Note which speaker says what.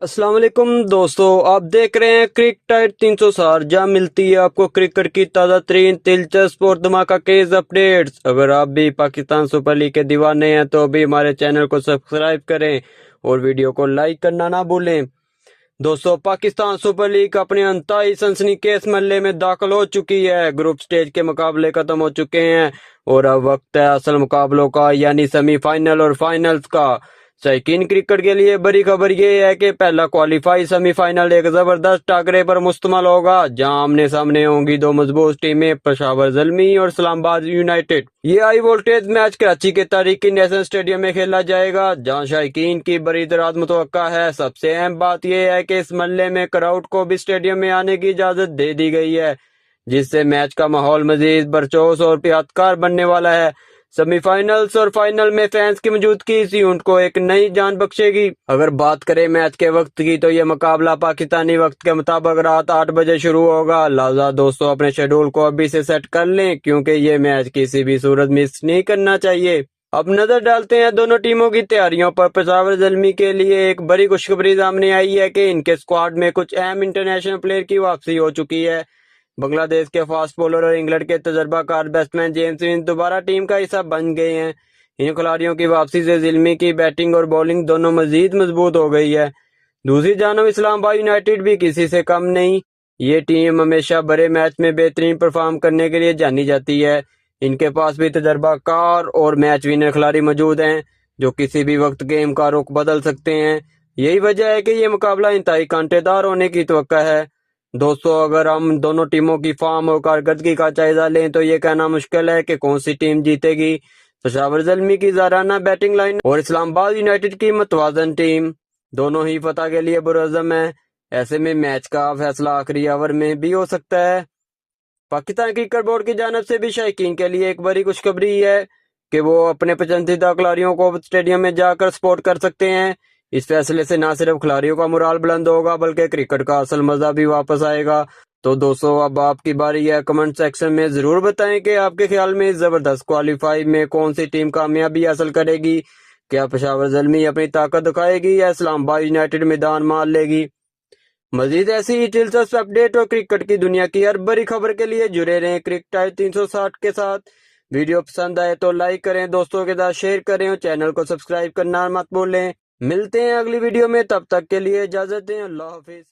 Speaker 1: السلام علیکم دوستو، آپ دیکھ رہے ہیں کرک ٹائٹ 360 جہاں ملتی ہے آپ کو کرکٹ کی تازہ ترین دلچسپ اور دھماکہ خیز اپڈیٹس۔ اگر آپ بھی پاکستان سپر لیگ کے دیوانے ہیں تو ابھی ہمارے چینل کو سبسکرائب کریں اور ویڈیو کو لائک کرنا نہ بھولیں۔ دوستو، پاکستان سپر لیگ اپنے انتہائی سنسنیخیز مرحلے میں داخل ہو چکی ہے۔ گروپ سٹیج کے مقابلے ختم ہو چکے ہیں اور اب وقت ہے اصل مقابلوں کا، یعنی سیمی فائنل اور فائنلز کا۔ شائقین کرکٹ کے لیے بڑی خبر یہ ہے کہ پہلا کوالیفائی سیمی فائنل ایک زبردست ٹاکرے پر مشتمل ہوگا، جہاں آمنے سامنے ہوں گی دو مضبوط ٹیمیں، پشاور زلمی اور اسلام آباد یونائیٹڈ۔ یہ ہائی وولٹیج میچ کراچی کے تاریخی نیشنل اسٹیڈیم میں کھیلا جائے گا، جہاں شائقین کی بڑی تعداد متوقع ہے۔ سب سے اہم بات یہ ہے کہ اس مرحلے میں کراؤڈ کو بھی اسٹیڈیم میں آنے کی اجازت دے دی گئی ہے، جس سے میچ کا ماحول مزید پرجوش اور یادگار بننے والا ہے۔ سیمی فائنلز اور فائنل میں فینس کی موجودگی اس ایونٹ کو ایک نئی جان بخشے گی۔ اگر بات کریں میچ کے وقت کی تو یہ مقابلہ پاکستانی وقت کے مطابق رات 8 بجے شروع ہوگا، لہذا دوستو اپنے شیڈول کو ابھی سے سیٹ کر لیں کیونکہ یہ میچ کسی بھی صورت مس نہیں کرنا چاہیے۔ اب نظر ڈالتے ہیں دونوں ٹیموں کی تیاریوں پر۔ پشاور زلمی کے لیے ایک بڑی خوشخبری سامنے آئی ہے کہ ان کے اسکواڈ میں کچھ اہم انٹرنیشنل پلیئر کی واپسی ہو چکی ہے۔ بنگلہ دیش کے فاسٹ بولر اور انگلینڈ کے تجربہ کار بیٹسمین جیمز وین دوبارہ ٹیم کا حصہ بن گئے ہیں۔ ان کھلاڑیوں کی واپسی سے زلمی کی بیٹنگ اور بولنگ دونوں مزید مضبوط ہو گئی ہے۔ دوسری جانب اسلام آباد یونائیٹڈ بھی کسی سے کم نہیں۔ یہ ٹیم ہمیشہ بڑے میچ میں بہترین پرفارم کرنے کے لیے جانی جاتی ہے۔ ان کے پاس بھی تجربہ کار اور میچ وینر کھلاڑی موجود ہیں جو کسی بھی وقت گیم کا رخ بدل سکتے ہیں۔ یہی وجہ ہے کہ یہ مقابلہ انتہائی کانٹے دار ہونے کی توقع ہے۔ دوستو، اگر ہم دونوں ٹیموں کی فارم اور کارکردگی کا جائزہ لیں تو یہ کہنا مشکل ہے کہ کون سی ٹیم جیتے گی۔ پشاور زلمی کی زرانہ بیٹنگ لائن اور اسلام آباد یونائیٹڈ کی متوازن ٹیم دونوں ہی فتح کے لیے پرعزم ہیں۔ ایسے میں میچ کا فیصلہ آخری اوور میں بھی ہو سکتا ہے۔ پاکستان کرکٹ بورڈ کی جانب سے بھی شائقین کے لیے ایک بڑی خوشخبری ہے کہ وہ اپنے پسندیدہ کھلاڑیوں کو اسٹیڈیم میں جا کر سپورٹ کر سکتے ہیں۔ اس فیصلے سے نہ صرف کھلاڑیوں کا مورال بلند ہوگا بلکہ کرکٹ کا اصل مزہ بھی واپس آئے گا۔ تو دوستو، اب آپ کی باری ہے، کمنٹ سیکشن میں ضرور بتائیں کہ آپ کے خیال میں اس زبردست کوالیفائی میں کون سی ٹیم کامیابی حاصل کرے گی۔ کیا پشاور زلمی اپنی طاقت دکھائے گی یا اسلام آباد یونائیٹڈ میدان مار لے گی؟ مزید ایسی ہی دلچسپ اپڈیٹ اور کرکٹ کی دنیا کی ہر بڑی خبر کے لیے جڑے رہیں کرک ٹائٹ 360 کے ساتھ۔ ویڈیو پسند آئے تو لائک کریں، دوستوں کے ساتھ شیئر کریں اور چینل کو سبسکرائب کرنا مت بھولیں۔ ملتے ہیں اگلی ویڈیو میں، تب تک کے لیے اجازت دیں۔ اللہ حافظ۔